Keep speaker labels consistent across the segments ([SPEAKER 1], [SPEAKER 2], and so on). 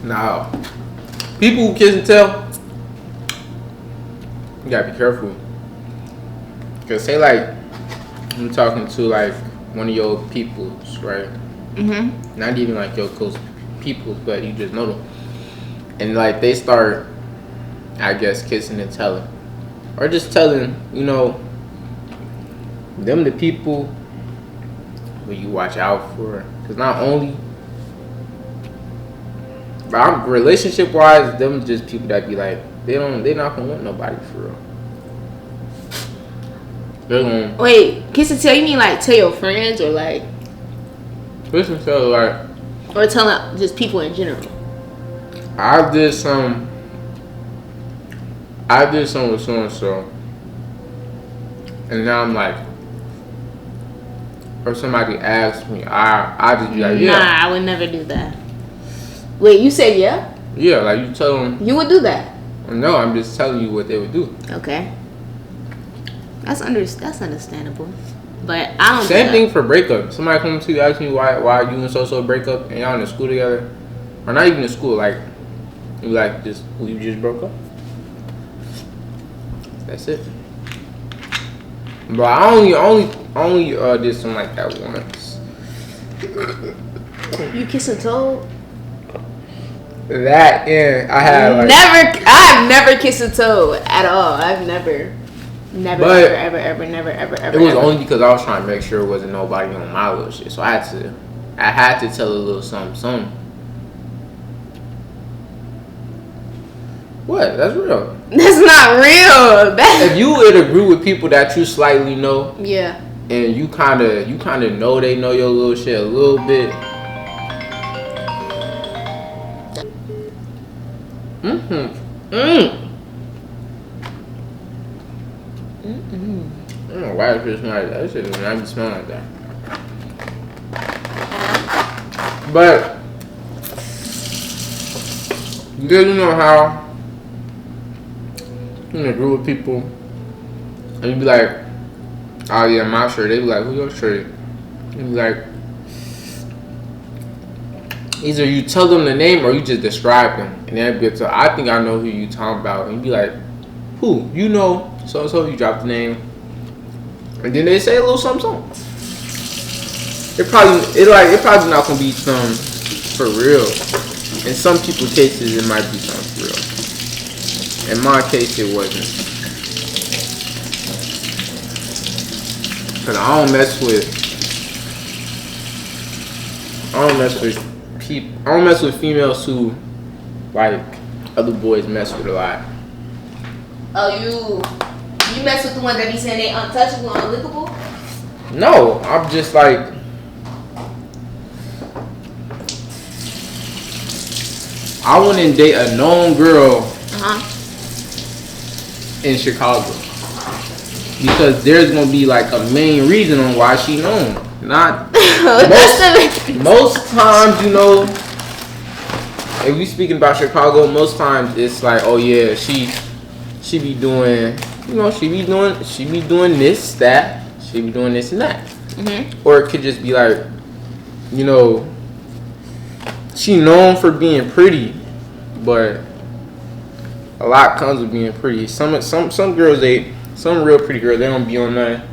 [SPEAKER 1] Now, people who kiss and tell, you gotta be careful. Cause say like you talking to like one of your peoples, right?
[SPEAKER 2] Mm-hmm.
[SPEAKER 1] Not even like your close peoples, but you just know them, and like they start, I guess, kissing and telling, or just telling, you know, them the people who you watch out for. Cause not only, but I'm relationship wise, them just people that be like they not gonna want nobody for real. They're gonna
[SPEAKER 2] Wait, kiss and tell, you mean like tell your friends or like,
[SPEAKER 1] listen to like
[SPEAKER 2] or telling just people in general?
[SPEAKER 1] I did some with so and so, and now I'm like, or somebody asks me, I just be like, yeah.
[SPEAKER 2] Nah, I would never do that. Wait, you said yeah?
[SPEAKER 1] Yeah, like you tell them.
[SPEAKER 2] You would do that?
[SPEAKER 1] No, I'm just telling you what they would do.
[SPEAKER 2] Okay. That's understandable. But I don't.
[SPEAKER 1] Same thing for breakup. Somebody come to you, ask me why you and so break up, and y'all in school together, or not even in school. Like you like just we just broke up. That's it. But I only did something like that once.
[SPEAKER 2] You kiss and told?
[SPEAKER 1] That and I had like
[SPEAKER 2] I've never kissed a toe at all. I've never,
[SPEAKER 1] But
[SPEAKER 2] ever, never.
[SPEAKER 1] it was only because I was trying to make sure it wasn't nobody on my little shit. So I had to tell a little something. What? That's real.
[SPEAKER 2] That's not real.
[SPEAKER 1] If you would agree with people that you slightly know,
[SPEAKER 2] Yeah.
[SPEAKER 1] and you kind of know they know your little shit a little bit. I don't know why it feels like that. That shit does not be smelling like that. But you know how you in a group of people and you be like, oh yeah, my shirt. They be like, who your shirt? You be like, either you tell them the name or you just describe them, and they'll be like, I think I know who you talking about, and you be like, who? You know, so you drop the name, and then they say a little something. It probably not gonna be some for real. In some people's cases, it might be something for real. In my case, it wasn't. Cause I don't mess with females who like other boys mess with a lot.
[SPEAKER 2] Oh, you mess with the ones that be saying they untouchable, unlickable?
[SPEAKER 1] No, I'm just like, I wouldn't date a known girl in Chicago because there's gonna be like a main reason on why she known. Not most times, you know, if we speaking about Chicago, most times it's like, oh yeah, she be doing, you know, she be doing this, that, she be doing this and that. Or it could just be like, you know, she known for being pretty, but a lot comes with being pretty. Some girls, some real pretty girls, they don't be on that.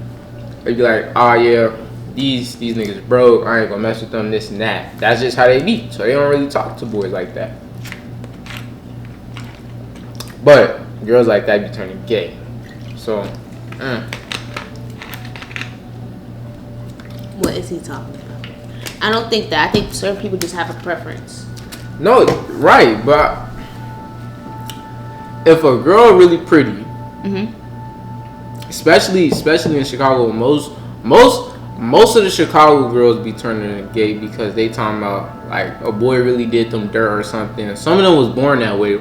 [SPEAKER 1] They be like, oh yeah, these niggas broke, I ain't gonna mess with them, this and that. That's just how they be. So they don't really talk to boys like that. But girls like that be turning gay. So,
[SPEAKER 2] What is he talking about? I don't think that. I think certain people just have a preference.
[SPEAKER 1] no, right, but if a girl really pretty, especially in Chicago, most of the Chicago girls be turning gay because they talking about like a boy really did them dirt or something. Some of them was born that way.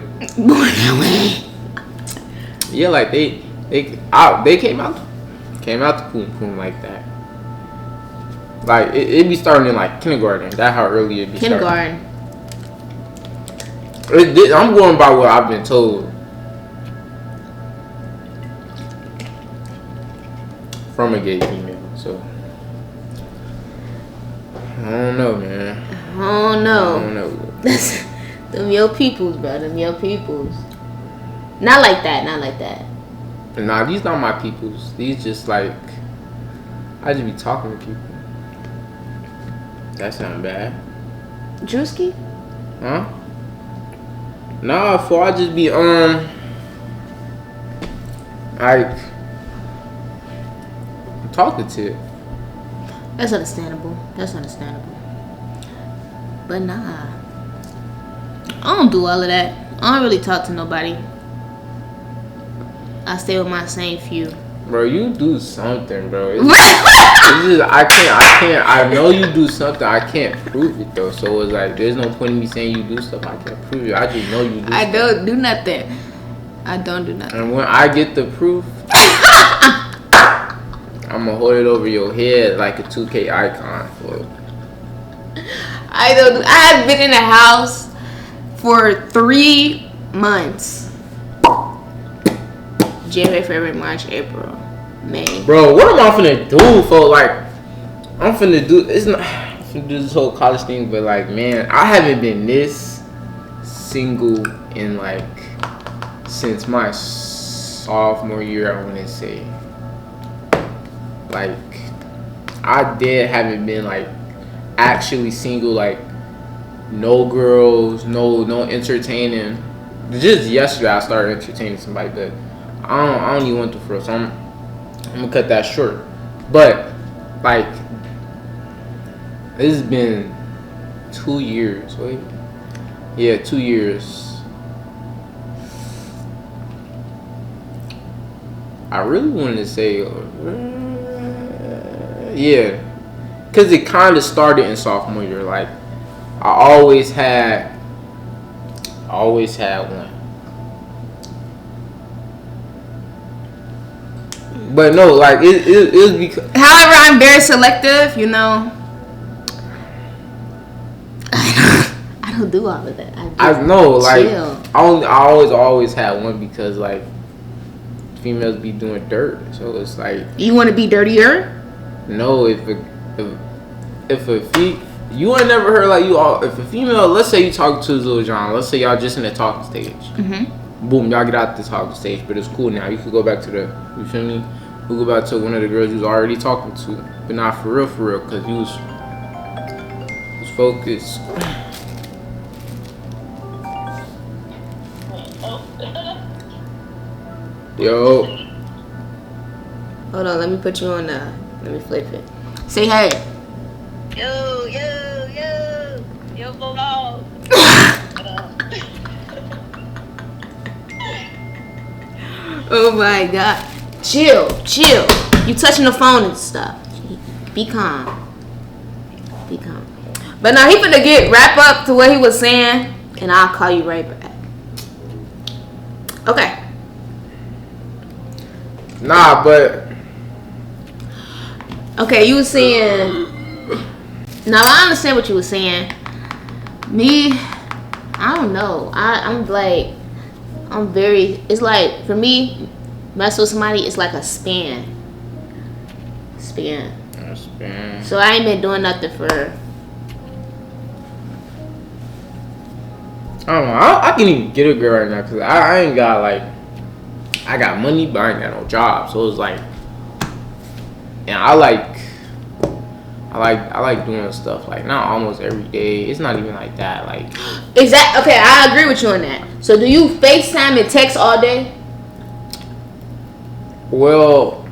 [SPEAKER 1] Yeah, like they came out the poom like that. Like it be starting in like kindergarten. That's how early it be.
[SPEAKER 2] Kindergarten.
[SPEAKER 1] I'm going by what I've been told from a gay female. So I don't know, man.
[SPEAKER 2] Oh no.
[SPEAKER 1] I don't know.
[SPEAKER 2] Them them your peoples, bro. Them your peoples. Not like that. Not like that.
[SPEAKER 1] Nah, these not my peoples. These just like I just be talking to people. That sound bad.
[SPEAKER 2] Drewski?
[SPEAKER 1] Huh? Nah, for I just be like talkative.
[SPEAKER 2] That's understandable. But nah, I don't do all of that. I don't really talk to nobody. I stay with my same few.
[SPEAKER 1] Bro, you do something, bro. It's just, I can't. I know you do something. I can't prove it though. So it's like there's no point in me saying you do stuff. I can't prove it. I just know you do.
[SPEAKER 2] I don't do nothing.
[SPEAKER 1] And when I get the proof, I'ma hold it over your head like a 2K icon for it.
[SPEAKER 2] I don't. I have been in the house for 3 months. January, February, March, April, May.
[SPEAKER 1] Bro, what am I finna do for like? I'm finna do. It's not. I'm finna do this whole college thing, but like, man, I haven't been this single in like since my sophomore year. I want to say. Like, I haven't been like actually single, like no girls, no entertaining. Just yesterday I started entertaining somebody, but I don't even want to for, so I'm gonna cut that short. But like this has been 2 years. Wait, yeah, 2 years. I really wanted to say, yeah, because it kind of started in sophomore year. Like, I always had one. But no, like, it was because...
[SPEAKER 2] However, I'm very selective, you know. I don't do all of that.
[SPEAKER 1] I know, like, I always had one because, like, females be doing dirt. So it's like...
[SPEAKER 2] You want to be dirtier?
[SPEAKER 1] No, if you ain't never heard like if a female, let's say you talk to Lil John, let's say y'all just in the talking stage. Mm-hmm. Boom, y'all get out the talking stage, but it's cool now. You could go back to you feel me? You go back to one of the girls you was already talking to, but not for real, because you was focused. Yo.
[SPEAKER 2] Hold on, let me put you on let me flip it. Say hey.
[SPEAKER 3] Yo, vlog.
[SPEAKER 2] Oh my god. Chill. You touching the phone and stuff. Be calm. But now he finna wrap up to what he was saying, and I'll call you right back. Okay.
[SPEAKER 1] Nah, but...
[SPEAKER 2] Okay, you were saying... Now, I understand what you were saying. Me, I don't know. I'm very... It's like, for me, mess with somebody, it's like a span. So I ain't been doing nothing for...
[SPEAKER 1] I don't know. I can even get a girl right now because I ain't got like... I got money, but I ain't got no job. So it's like... And I like doing stuff like not almost every day. It's not even like that. Like
[SPEAKER 2] exactly. Okay, I agree with you on that. So do you FaceTime and text all day?
[SPEAKER 1] Well,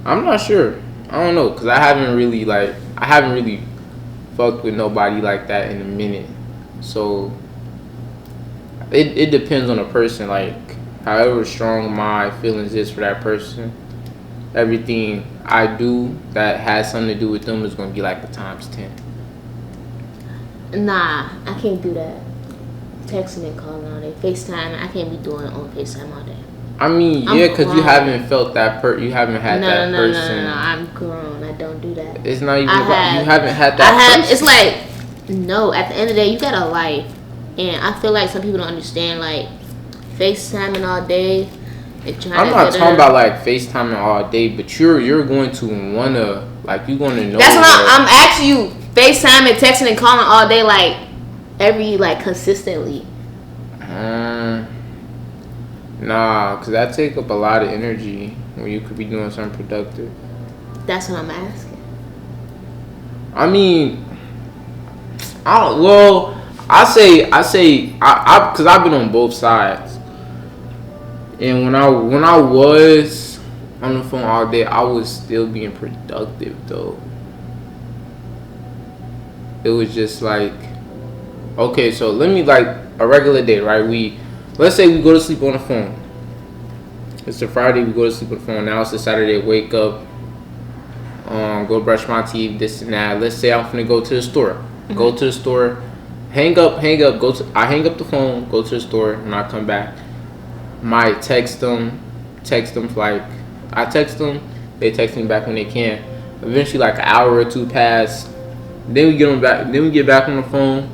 [SPEAKER 1] I'm not sure. I don't know because I haven't really fucked with nobody like that in a minute. So it depends on the person. Like however strong my feelings is for that person, everything I do that has something to do with them is going to be like a times 10.
[SPEAKER 2] Nah, I can't do that. Texting and calling all day. FaceTime, I can't be doing on FaceTime all day.
[SPEAKER 1] I mean, yeah, because you haven't felt that you haven't had that person.
[SPEAKER 2] No, I'm grown. I don't do that.
[SPEAKER 1] It's not even you haven't had that person.
[SPEAKER 2] It's like, no, at the end of the day, you got a life. And I feel like some people don't understand, like, FaceTiming all day.
[SPEAKER 1] I'm not talking about like FaceTiming all day, but you're going to wanna like you're gonna know.
[SPEAKER 2] That's what I'm asking you. FaceTime and texting and calling all day, like like consistently?
[SPEAKER 1] Nah, cause that take up a lot of energy when you could be doing something productive.
[SPEAKER 2] That's what I'm asking.
[SPEAKER 1] I mean, I don't. Well, I say, cause I've been on both sides, and when I was on the phone all day, I was still being productive though. It was just like, okay, so let me like a regular day, right? Let's say we go to sleep on the phone. It's a Friday, we go to sleep on the phone. Now it's a Saturday, wake up, go brush my teeth, this and that. Let's say I'm finna go to the store. Mm-hmm. Go to the store, hang up, I hang up the phone, go to the store, and I come back. Might text them like, I text them, they text me back when they can. Eventually like an hour or two pass. Then we get back on the phone.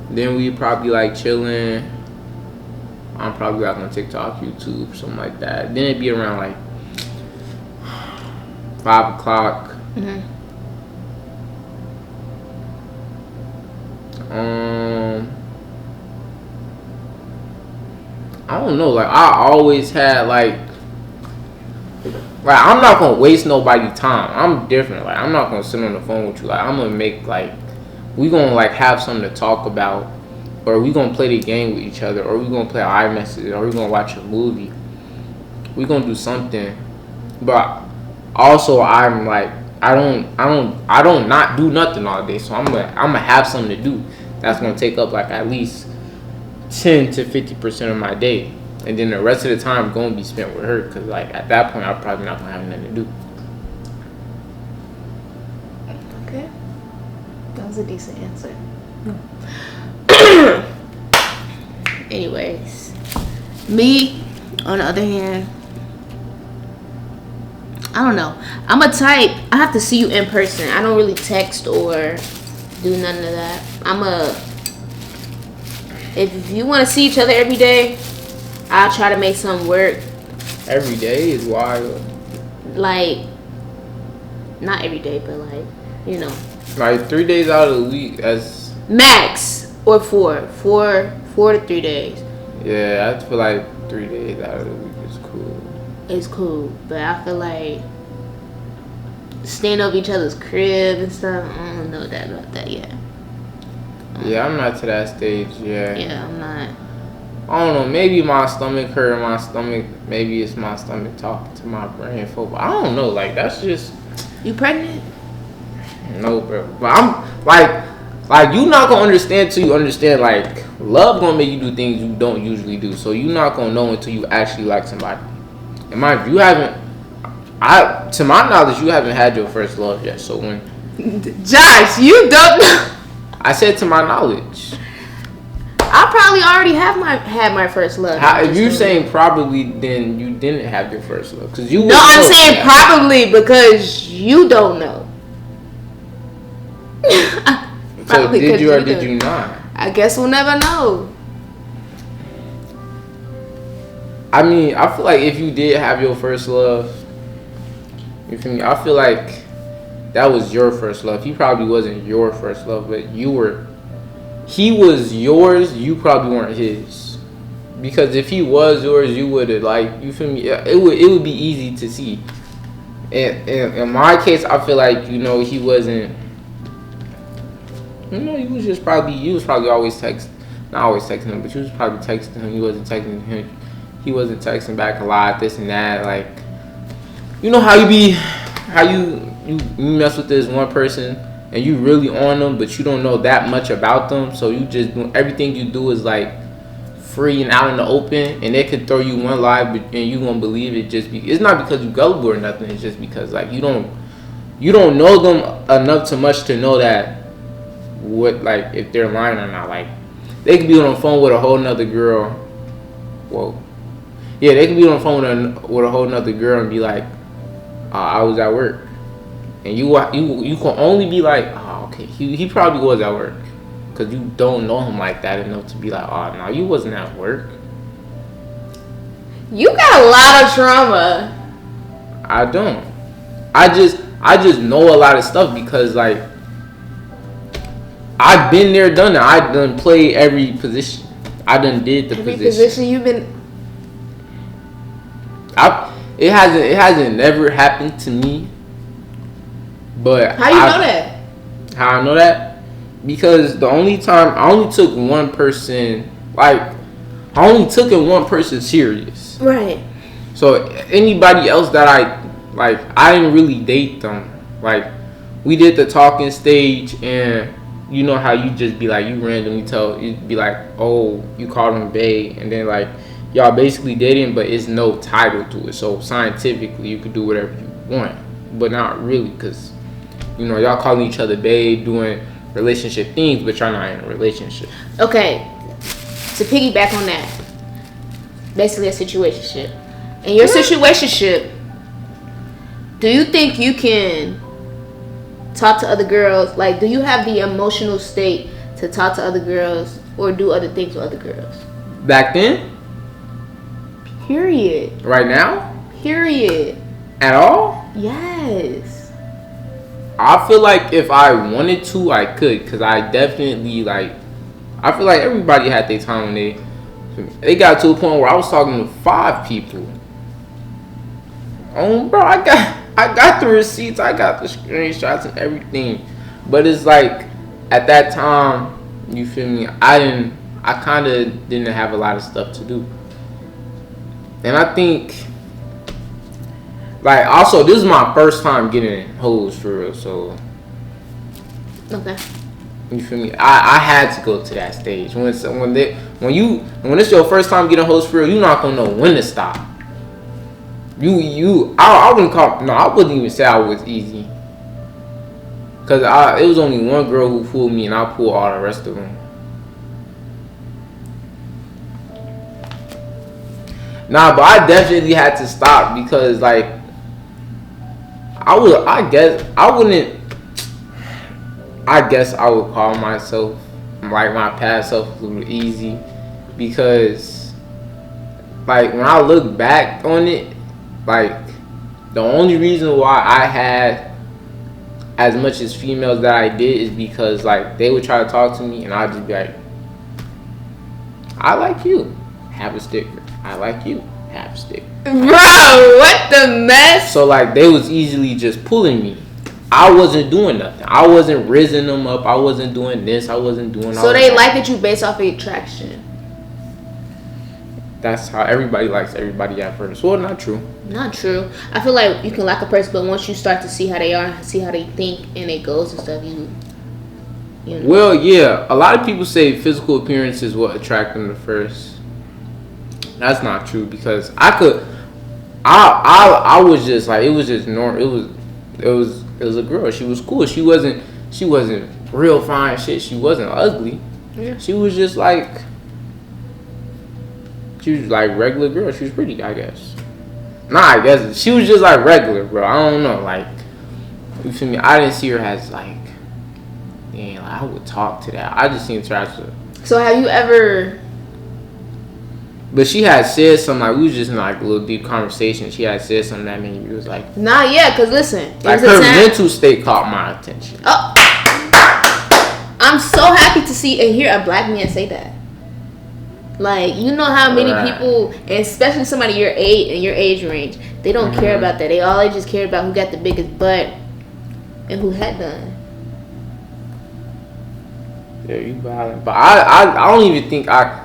[SPEAKER 1] Then we probably like chilling. I'm probably like on TikTok, YouTube, something like that. Then it'd be around like 5 o'clock.
[SPEAKER 2] Mm-hmm.
[SPEAKER 1] I don't know. Like I always had like I'm not gonna waste nobody's time. I'm different. Like I'm not gonna sit on the phone with you. Like I'm gonna make like we gonna like have something to talk about, or we gonna play the game with each other, or we gonna play iMessage, or we gonna watch a movie. We gonna do something. But also I'm like I don't not do nothing all day. So I'm gonna have something to do. That's gonna take up like at least 10 to 50% of my day. And then the rest of the time going to be spent with her, because like at that point I'm probably not going to have nothing to do.
[SPEAKER 2] Okay, that was a decent answer. Anyways, me on the other hand, I don't know. I'm a type, I have to see you in person. I don't really text or do none of that. If you want to see each other every day, I'll try to make something work.
[SPEAKER 1] Every day is wild.
[SPEAKER 2] Like, not every day, but like, you know.
[SPEAKER 1] Like 3 days out of the week as
[SPEAKER 2] max, or 4 to 3 days.
[SPEAKER 1] Yeah, I feel like 3 days out of the week is cool.
[SPEAKER 2] It's cool, but I feel like staying over each other's crib and stuff, I don't know about that yet.
[SPEAKER 1] Yeah, I'm not to that stage yet.
[SPEAKER 2] Yeah, I'm not.
[SPEAKER 1] I don't know, maybe my stomach hurt, maybe it's my stomach talking to my brain. But I don't know, like, that's just...
[SPEAKER 2] You pregnant?
[SPEAKER 1] No, bro. But I'm, like you not gonna understand till you understand, like, love gonna make you do things you don't usually do. So you not gonna know until you actually like somebody. And mind you, to my knowledge, you haven't had your first love yet. So when...
[SPEAKER 2] Josh, you don't know.
[SPEAKER 1] I said to my knowledge.
[SPEAKER 2] I probably already had my first love.
[SPEAKER 1] If you're saying probably, then you didn't have your first love, because you.
[SPEAKER 2] No, I'm saying probably because you don't know.
[SPEAKER 1] So did you or did you not?
[SPEAKER 2] I guess we'll never know.
[SPEAKER 1] I mean, I feel like if you did have your first love, you feel me? I feel like that was your first love. He probably wasn't your first love, but you were. He was yours, you probably weren't his. Because if he was yours, you would have, like, you feel me? It would be easy to see. And in my case, I feel like, you know, he wasn't, you know, you was probably always texting. Not always texting him, but you was probably texting him. You wasn't texting him. He wasn't texting back a lot, this and that. Like, you know how you mess with this one person, and you really on them, but you don't know that much about them. So you just everything you do is like free and out in the open, and they could throw you one lie, and you gonna believe it. It's not because you gullible or nothing. It's just because like you don't know them enough to much to know that what, like, if they're lying or not. Like they could be on the phone with a whole nother girl. Whoa, yeah, they could be on the phone with a whole nother girl and be like, I was at work. And you can only be like, oh, okay, he probably was at work, because you don't know him like that enough to be like, oh, no, you wasn't at work.
[SPEAKER 2] You got a lot of trauma.
[SPEAKER 1] I don't. I just know a lot of stuff because, like, I've been there, done that. I done played every position. I done did the
[SPEAKER 2] Every
[SPEAKER 1] position.
[SPEAKER 2] position you've been.
[SPEAKER 1] It hasn't never happened to me. But
[SPEAKER 2] How you know that?
[SPEAKER 1] How I know that? Because the only time I only took one person, like I only took it one person serious.
[SPEAKER 2] Right.
[SPEAKER 1] So anybody else that I didn't really date them. Like we did the talking stage, and you know how you just be like, you randomly you'd be like, oh, you called him bae, and then like y'all basically dating, but it's no title to it. So scientifically, you could do whatever you want, but not really, because you know y'all calling each other bae, doing relationship things, but y'all not in a relationship.
[SPEAKER 2] Okay, to piggyback on that, basically a situationship. In your situationship, do you think you can talk to other girls? Like, do you have the emotional state to talk to other girls or do other things with other girls?
[SPEAKER 1] Back then?
[SPEAKER 2] Period.
[SPEAKER 1] Right now?
[SPEAKER 2] Period.
[SPEAKER 1] At all?
[SPEAKER 2] Yes.
[SPEAKER 1] I feel like if I wanted to, I could, because I definitely, like, I feel like everybody had their time when they got to a point where I was talking to 5 people. Oh, bro, I got the receipts, I got the screenshots and everything. But it's like, at that time, you feel me, I kind of didn't have a lot of stuff to do. And I think, like, also, this is my first time getting hoes for real, so.
[SPEAKER 2] Okay.
[SPEAKER 1] You feel me? I had to go to that stage. When it's your first time getting hoes for real, you're not gonna know when to stop. I wouldn't even say I was easy. Cause it was only one girl who fooled me, and I pulled all the rest of them. Nah, but I definitely had to stop because, like, I guess I would call myself, like, my past self a little easy, because, like, when I look back on it, like, the only reason why I had as much as females that I did is because, like, they would try to talk to me and I'd just be like, I like you, have a sticker. I like you, have a sticker.
[SPEAKER 2] Bro, what the mess?
[SPEAKER 1] So, like, they was easily just pulling me. I wasn't doing nothing. I wasn't rizzing them up. I wasn't doing this. I wasn't doing all
[SPEAKER 2] So they
[SPEAKER 1] that.
[SPEAKER 2] like that you based off of attraction.
[SPEAKER 1] That's how everybody likes everybody at first. Well, not true.
[SPEAKER 2] Not true. I feel like you can like a person, but once you start to see how they are, see how they think, and it goes and stuff, you know.
[SPEAKER 1] Well, yeah. A lot of people say physical appearance is what attract them to first. That's not true, because I was just like, it was just normal. It was a girl. She was cool. She wasn't real fine shit. She wasn't ugly.
[SPEAKER 2] Yeah.
[SPEAKER 1] She was just like, she was like regular girl. She was pretty, I guess. Nah, I guess she was just like regular, bro. I don't know, like, you feel me? I didn't see her as like, damn, like, I would talk to that. I just seen her as a.
[SPEAKER 2] So have you ever?
[SPEAKER 1] But she had said something, like, we was just in like a little deep conversation. She had said something that made me was like,
[SPEAKER 2] Not yet, cause listen,
[SPEAKER 1] like, her mental state caught my attention.
[SPEAKER 2] Oh, I'm so happy to see and hear a black man say that. Like, you know how many people, and especially somebody your age and your age range, they don't care about that. They always just care about who got the biggest butt and who had done.
[SPEAKER 1] Yeah, you violent. But I don't even think I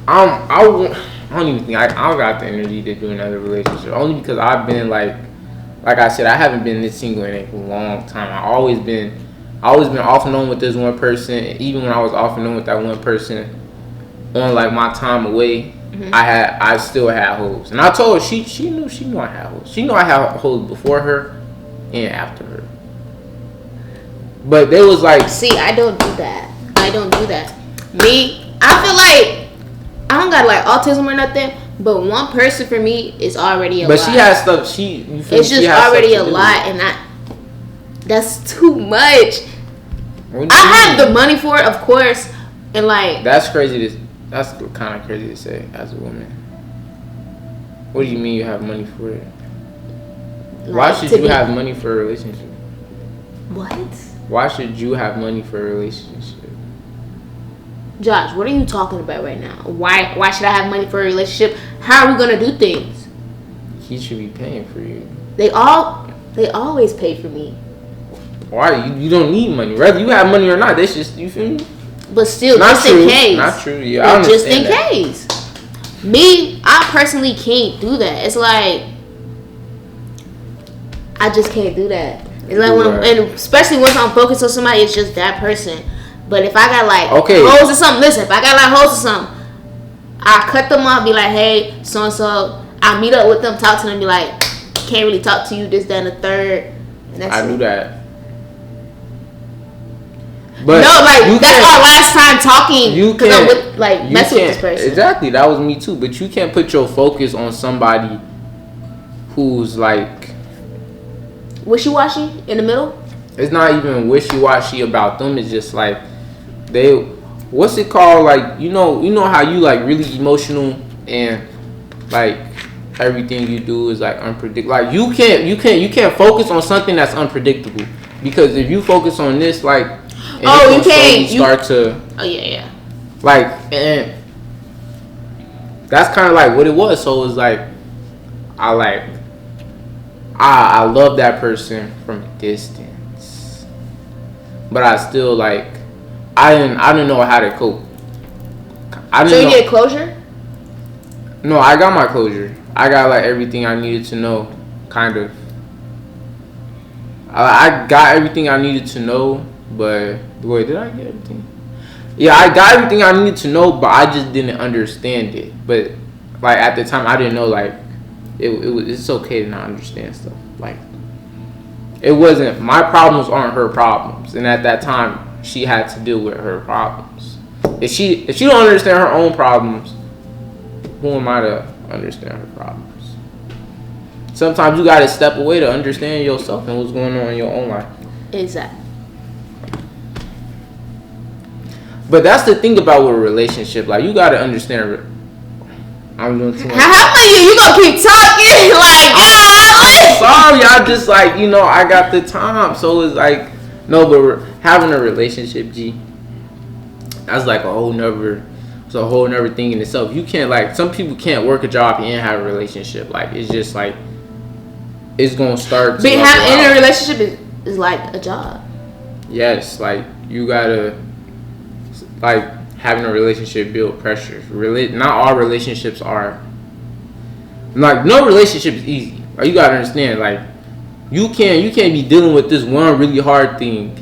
[SPEAKER 1] don't even think I don't got the energy to do another relationship. Only because I've been like I said, I haven't been this single in a long time. I always been off and on with this one person. Even when I was off and on with that one person, on like my time away, I still had hoes. And I told her, she knew I had hoes. She knew I had hoes before her and after her. But they was like,
[SPEAKER 2] see, I don't do that. Me, I feel like I don't got like autism or nothing, but one person for me is already a lot.
[SPEAKER 1] But she has stuff.
[SPEAKER 2] It's just already a lot, and that's too much. I have the money for it, of course, and like
[SPEAKER 1] that's crazy. That's kind of crazy to say as a woman. What do you mean you have money for it?
[SPEAKER 2] Like,
[SPEAKER 1] why should you have money for a relationship?
[SPEAKER 2] What?
[SPEAKER 1] Why should you have money for a relationship?
[SPEAKER 2] Josh, what are you talking about right now? Why should I have money for a relationship? How are we gonna do things?
[SPEAKER 1] He should be paying for you.
[SPEAKER 2] They always pay for me.
[SPEAKER 1] Why? You don't need money. Whether you have money or not, that's just, you feel me?
[SPEAKER 2] But still,
[SPEAKER 1] Not
[SPEAKER 2] just
[SPEAKER 1] true.
[SPEAKER 2] in case.
[SPEAKER 1] Not true. Yeah, I
[SPEAKER 2] just in
[SPEAKER 1] understand that.
[SPEAKER 2] case. Me, I personally can't do that. It's like I just can't do that. It's like and especially once I'm focused on somebody, it's just that person. But if I got like hoes or something, listen, if I got like hoes or something, I cut them off, be like, hey, so and so. I meet up with them, talk to them, be like, can't really talk to you, this, that, and the third. And that's
[SPEAKER 1] I do
[SPEAKER 2] it.
[SPEAKER 1] that. But
[SPEAKER 2] no, like that's our last time talking.
[SPEAKER 1] You
[SPEAKER 2] because I'm with messing with this
[SPEAKER 1] can't.
[SPEAKER 2] person.
[SPEAKER 1] Exactly, that was me too. But you can't put your focus on somebody who's like
[SPEAKER 2] wishy-washy in the middle.
[SPEAKER 1] It's not even wishy-washy about them. It's just like what's it called? Like you know how you like really emotional and like everything you do is like unpredictable. Like you can't focus on something that's unpredictable, because if you focus on this like
[SPEAKER 2] you can't
[SPEAKER 1] start to like, and that's kind of like what it was. So it was like I love that person from a distance, but I still like I didn't know how to cope.
[SPEAKER 2] So you get closure?
[SPEAKER 1] No, I got my closure. I got like everything I needed to know, kind of. I got everything I needed to know, but wait, did I get everything? Yeah, I got everything I needed to know, but I just didn't understand it. But like at the time, I didn't know like it's okay to not understand stuff. Like it wasn't my problems aren't her problems, and at that time, she had to deal with her problems. If she don't understand her own problems, who am I to understand her problems? Sometimes you gotta step away to understand yourself and what's going on in your own life.
[SPEAKER 2] Exactly.
[SPEAKER 1] But that's the thing about with a relationship. Like you gotta understand. I'm doing too much.
[SPEAKER 2] How about you gonna keep talking? Like,
[SPEAKER 1] I'm sorry. I just like I got the time, so it's like no. But having a relationship, that's like a whole nother. It's a whole nother thing in itself. You can't like some people can't work a job and have a relationship. Like it's just like it's gonna start.
[SPEAKER 2] But having in a relationship is like a job.
[SPEAKER 1] Yes, like you gotta like having a relationship build pressure. Not all relationships are like no relationship is easy. Like you gotta understand like you can't be dealing with this one really hard thing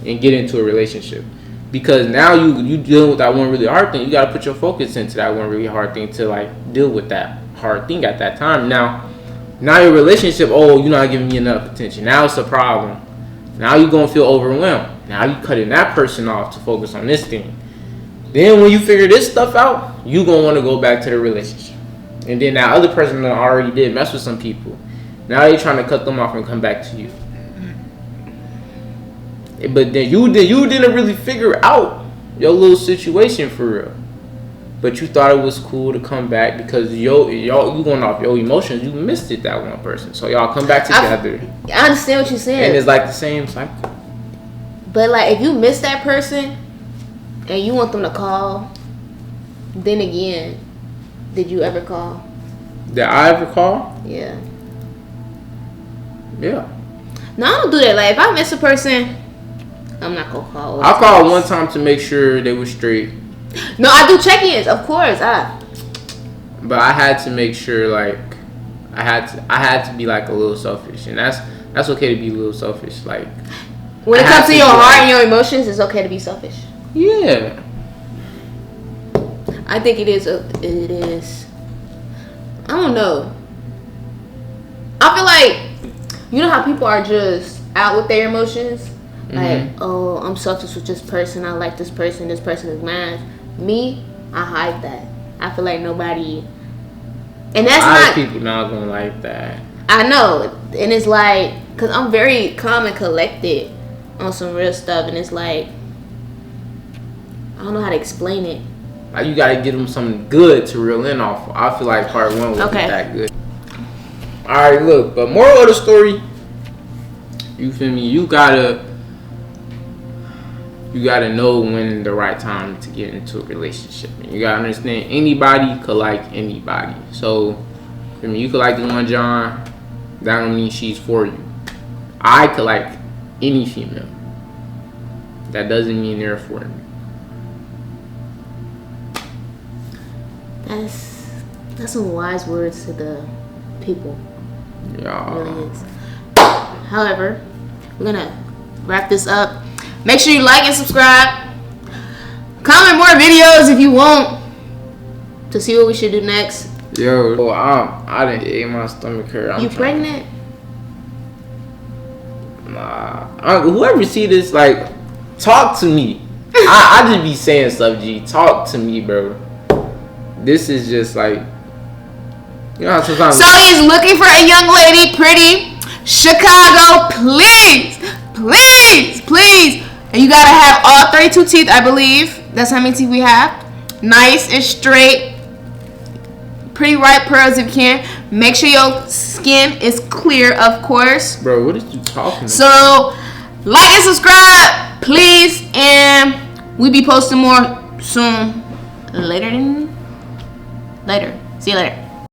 [SPEAKER 1] and get into a relationship. Because now you dealing with that one really hard thing, you gotta put your focus into that one really hard thing to like deal with that hard thing at that time. Now your relationship, you're not giving me enough attention. Now it's a problem. Now you're gonna feel overwhelmed. Now you cutting that person off to focus on this thing. Then when you figure this stuff out, you gonna want to go back to the relationship. And then that other person that already did mess with some people, now they trying to cut them off and come back to you. But then you didn't really figure out your little situation for real. But you thought it was cool to come back because y'all you going off your emotions. You missed it, that one person. So y'all come back together.
[SPEAKER 2] I understand what you're saying.
[SPEAKER 1] And it's like the same cycle.
[SPEAKER 2] But like if you miss that person and you want them to call, then again, did you ever call?
[SPEAKER 1] Did I ever call?
[SPEAKER 2] Yeah.
[SPEAKER 1] Yeah.
[SPEAKER 2] No, I don't do that. Like if I miss a person, I'm not gonna call.
[SPEAKER 1] I called one time to make sure they were straight.
[SPEAKER 2] No, I do check-ins, of course.
[SPEAKER 1] But I had to make sure, like, I had to be like a little selfish, and that's okay to be a little selfish. Like,
[SPEAKER 2] when it comes to your heart and your emotions, it's okay to be selfish.
[SPEAKER 1] Yeah.
[SPEAKER 2] I think it is. It is. I don't know. I feel like how people are just out with their emotions. Like, I'm selfish with this person. I like this person. This person is mine. Me, I hide that. I feel like nobody, and that's not
[SPEAKER 1] people not gonna like that.
[SPEAKER 2] I know, and it's like, cause I'm very calm and collected on some real stuff, and it's like I don't know how to explain it.
[SPEAKER 1] Like you gotta give them something good to reel in off. I feel like part one wasn't that good. All right, look, but moral of the story, you feel me? You gotta you gotta know when the right time to get into a relationship. And you gotta understand anybody could like anybody. So, I mean, you could like this one John, that don't mean she's for you. I could like any female. That doesn't mean they're for me.
[SPEAKER 2] That's some wise words to the people.
[SPEAKER 1] Yeah.
[SPEAKER 2] It really is. However, we're gonna wrap this up. Make sure you like and subscribe. Comment more videos if you want to see what we should do next.
[SPEAKER 1] Yo, I didn't ate my stomach hurt.
[SPEAKER 2] You pregnant?
[SPEAKER 1] Nah. Whoever see this, like, talk to me. I just be saying stuff, G. Talk to me, bro. This is just like, you know how sometimes.
[SPEAKER 2] So he's looking for a young lady, pretty, Chicago, please, please, please. And you gotta have all 32 teeth, I believe. That's how many teeth we have. Nice and straight. Pretty ripe pearls if you can. Make sure your skin is clear, of course.
[SPEAKER 1] Bro, what is you talking about?
[SPEAKER 2] So, like and subscribe, please. And we be posting more soon. Later. See you later.